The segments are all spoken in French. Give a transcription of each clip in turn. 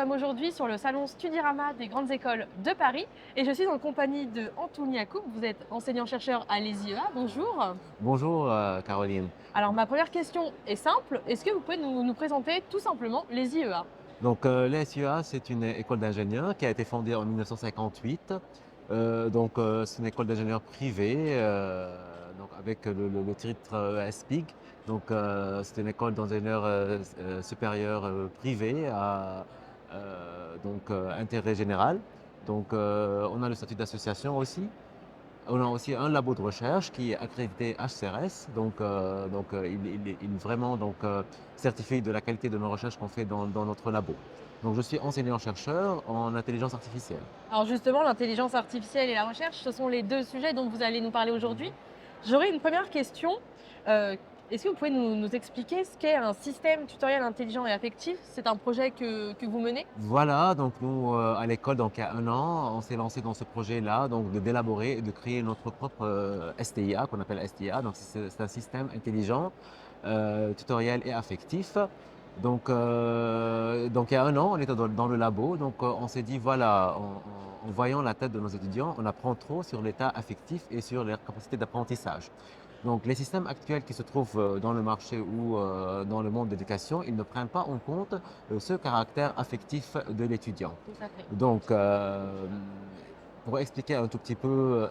sommes aujourd'hui sur le salon Studirama des grandes écoles de Paris et je suis en compagnie de Anthony Yacoub. Vous êtes enseignant-chercheur à l'ESIEA. Bonjour. Bonjour Caroline. Alors ma première question est simple. Est-ce que vous pouvez nous présenter tout simplement l'ESIEA? Donc l'ESUA, c'est une école d'ingénieurs qui a été fondée en 1958. C'est une école d'ingénieurs privée donc avec le titre ESPIG. C'est une école d'ingénieurs supérieurs privée à intérêt général. On a le statut d'association aussi. On a aussi un labo de recherche qui est accrédité HCRS, il est vraiment certifié de la qualité de nos recherches qu'on fait dans notre labo. Donc je suis enseignant-chercheur en intelligence artificielle. Alors justement, l'intelligence artificielle et la recherche, ce sont les deux sujets dont vous allez nous parler aujourd'hui. J'aurais une première question. Euh, Est-ce que vous pouvez nous expliquer ce qu'est un système tutoriel intelligent et affectif? C'est un projet que vous menez? Voilà, donc nous à l'école, donc il y a un an, on s'est lancé dans ce projet-là, donc d'élaborer et de créer notre propre STIA, qu'on appelle STIA. Donc c'est un système intelligent, tutoriel et affectif. Il y a un an, on était dans le labo, on s'est dit voilà, en voyant la tête de nos étudiants, on apprend trop sur l'état affectif et sur leur capacité d'apprentissage. Donc les systèmes actuels qui se trouvent dans le marché ou dans le monde de l'éducation, ils ne prennent pas en compte ce caractère affectif de l'étudiant. Tout à fait. Donc, pour expliquer un tout petit peu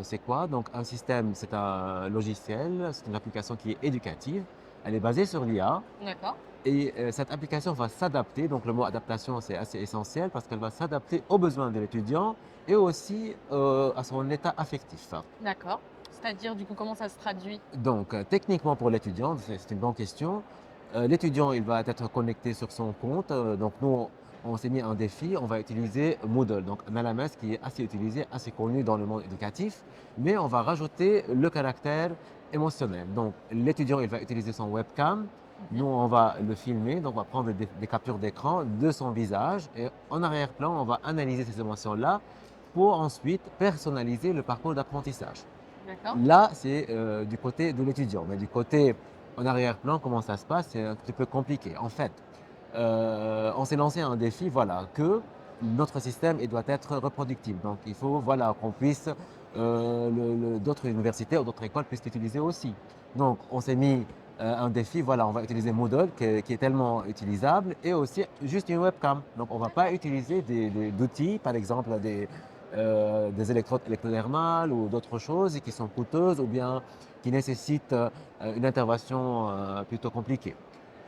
c'est quoi, donc un système, c'est un logiciel, c'est une application qui est éducative, elle est basée sur l'IA D'accord. et cette application va s'adapter, donc le mot adaptation c'est assez essentiel parce qu'elle va s'adapter aux besoins de l'étudiant et aussi à son état affectif. D'accord. C'est-à-dire, du coup, comment ça se traduit? Techniquement pour l'étudiant, c'est une bonne question. L'étudiant, il va être connecté sur son compte. Nous, on s'est mis un défi. On va utiliser Moodle, donc un LMS qui est assez utilisé, assez connu dans le monde éducatif. Mais on va rajouter le caractère émotionnel. Donc, l'étudiant, il va utiliser son webcam. Nous, on va le filmer. Donc, on va prendre des captures d'écran de son visage. Et en arrière-plan, on va analyser ces émotions-là pour ensuite personnaliser le parcours d'apprentissage. D'accord. Là, c'est du côté de l'étudiant. Mais du côté en arrière-plan, comment ça se passe, c'est un petit peu compliqué. En fait, on s'est lancé un défi, voilà, que notre système il doit être reproductible. Donc, il faut voilà, qu'on puisse, d'autres universités ou d'autres écoles puissent l'utiliser aussi. Donc, on s'est mis un défi, voilà, on va utiliser Moodle qui est tellement utilisable et aussi juste une webcam. Donc, on ne va pas utiliser d'outils, par exemple des électrodes électrodermales ou d'autres choses qui sont coûteuses ou bien qui nécessitent une intervention plutôt compliquée.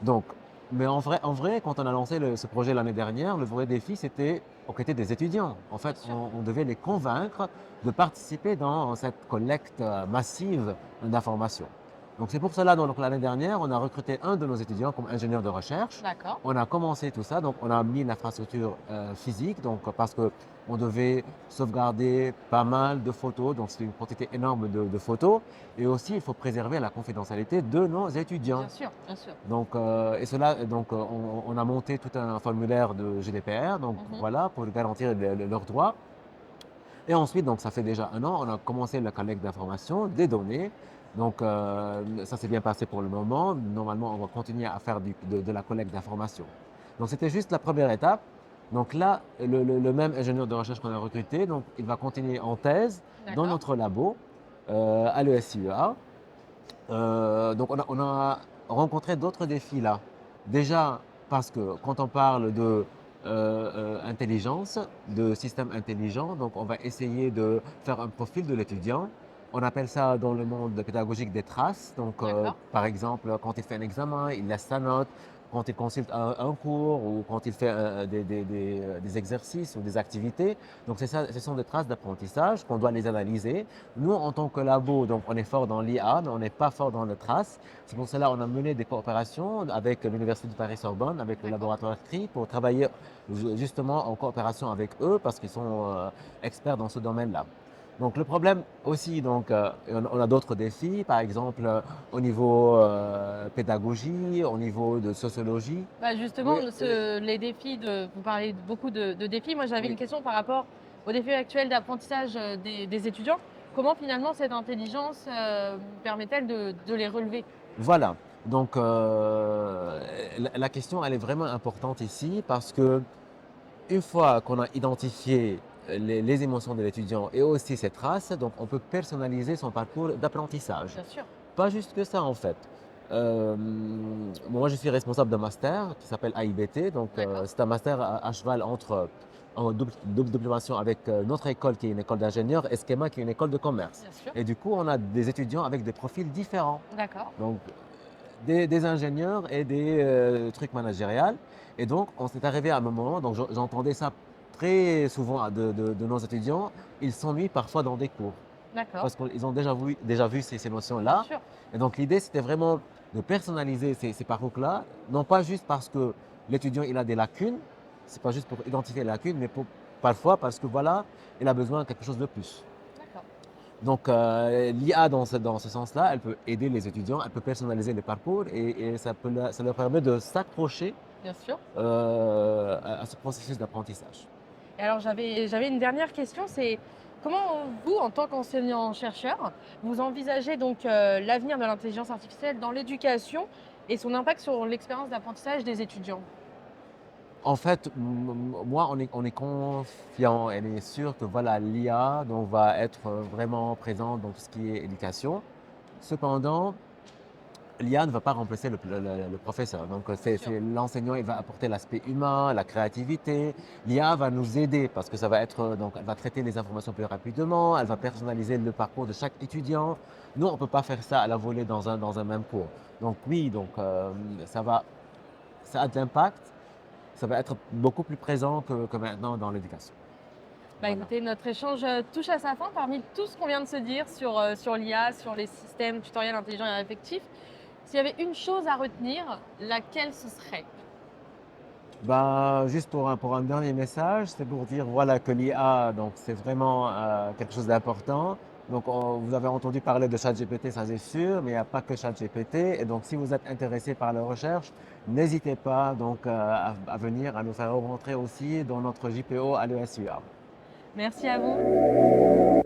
Donc, mais en vrai, quand on a lancé ce projet l'année dernière, le vrai défi, c'était aux côtés des étudiants. En fait, Bien sûr. on devait les convaincre de participer dans cette collecte massive d'informations. Donc, c'est pour cela, donc, l'année dernière, on a recruté un de nos étudiants comme ingénieur de recherche. D'accord. On a commencé tout ça, donc on a mis l'infrastructure physique, donc parce que on devait sauvegarder pas mal de photos, donc c'est une quantité énorme de photos, et aussi il faut préserver la confidentialité de nos étudiants. Bien sûr, bien sûr. On a monté tout un formulaire de GDPR, donc Mhm. voilà, pour garantir leurs droits. Et ensuite, donc ça fait déjà un an, on a commencé la collecte d'informations, des données. Ça s'est bien passé pour le moment. Normalement, on va continuer à faire de la collecte d'informations. Donc c'était juste la première étape. Donc là, le même ingénieur de recherche qu'on a recruté, donc il va continuer en thèse dans D'accord. notre labo à l'ESIEA. On a rencontré d'autres défis là. Déjà parce que quand on parle de intelligence, de système intelligent, donc on va essayer de faire un profil de l'étudiant. On appelle ça dans le monde pédagogique des traces. D'accord. Par exemple, quand il fait un examen, il laisse sa note. Quand il consulte un cours ou quand il fait des exercices ou des activités. Donc, c'est ça, ce sont des traces d'apprentissage qu'on doit les analyser. Nous, en tant que labo, donc on est fort dans l'IA, mais on n'est pas fort dans les traces. C'est pour cela qu'on a mené des coopérations avec l'Université de Paris-Sorbonne, avec le D'accord. laboratoire CRI, pour travailler justement en coopération avec eux parce qu'ils sont experts dans ce domaine-là. Donc le problème aussi, on a d'autres défis, par exemple au niveau pédagogie, au niveau de sociologie. Bah justement, Oui, les défis vous parlez beaucoup de défis. Moi, j'avais une oui. question par rapport aux défis actuels d'apprentissage des étudiants. Comment finalement cette intelligence permet-elle de les relever? Voilà. La question, elle est vraiment importante ici parce que une fois qu'on a identifié les émotions de l'étudiant et aussi ses traces, donc on peut personnaliser son parcours d'apprentissage. Bien sûr. Pas juste que ça en fait. Moi je suis responsable d'un master qui s'appelle AIBT, donc D'accord. c'est un master à cheval entre en double diplomation avec notre école qui est une école d'ingénieurs et Schema qui est une école de commerce. Bien sûr. Et du coup on a des étudiants avec des profils différents. D'accord. Donc des ingénieurs et des trucs managériels. Et donc, on s'est arrivé à un moment, donc j'entendais ça très souvent de nos étudiants, ils s'ennuient parfois dans des cours D'accord. parce qu'ils ont déjà vu ces Bien notions-là. sûr. Et donc, l'idée, c'était vraiment de personnaliser ces parcours-là, non pas juste parce que l'étudiant il a des lacunes, c'est pas juste pour identifier les lacunes, mais parfois parce que voilà, il a besoin de quelque chose de plus. D'accord. Donc, l'IA, dans ce sens-là, elle peut aider les étudiants, elle peut personnaliser les parcours et ça leur permet de s'accrocher Bien sûr. à ce processus d'apprentissage. Et alors j'avais une dernière question, c'est comment vous, en tant qu'enseignant-chercheur, vous envisagez donc l'avenir de l'intelligence artificielle dans l'éducation et son impact sur l'expérience d'apprentissage des étudiants? En fait, moi, on est confiant, on est sûr que voilà, l'IA donc, va être vraiment présente dans tout ce qui est éducation. Cependant, l'IA ne va pas remplacer le professeur. Donc, Bien sûr. c'est l'enseignant, il va apporter l'aspect humain, la créativité. L'IA va nous aider parce que ça va être, donc, elle va traiter les informations plus rapidement, elle va personnaliser le parcours de chaque étudiant. Nous, on ne peut pas faire ça à la volée dans un même cours. Donc, oui, donc, ça a de l'impact, ça va être beaucoup plus présent que maintenant dans l'éducation. Bah Voilà. écoutez, notre échange touche à sa fin. Parmi tout ce qu'on vient de se dire sur l'IA, sur les systèmes tutoriels intelligents et affectifs, s'il y avait une chose à retenir, laquelle ce serait? Ben, juste pour un dernier message, c'est pour dire voilà, que l'IA, donc, c'est vraiment quelque chose d'important. Donc, vous avez entendu parler de ChatGPT, ça c'est sûr, mais il n'y a pas que ChatGPT. Et donc, si vous êtes intéressé par la recherche, n'hésitez pas donc, à venir, à nous faire rencontrer aussi dans notre JPO à l'ESUA. Merci à vous.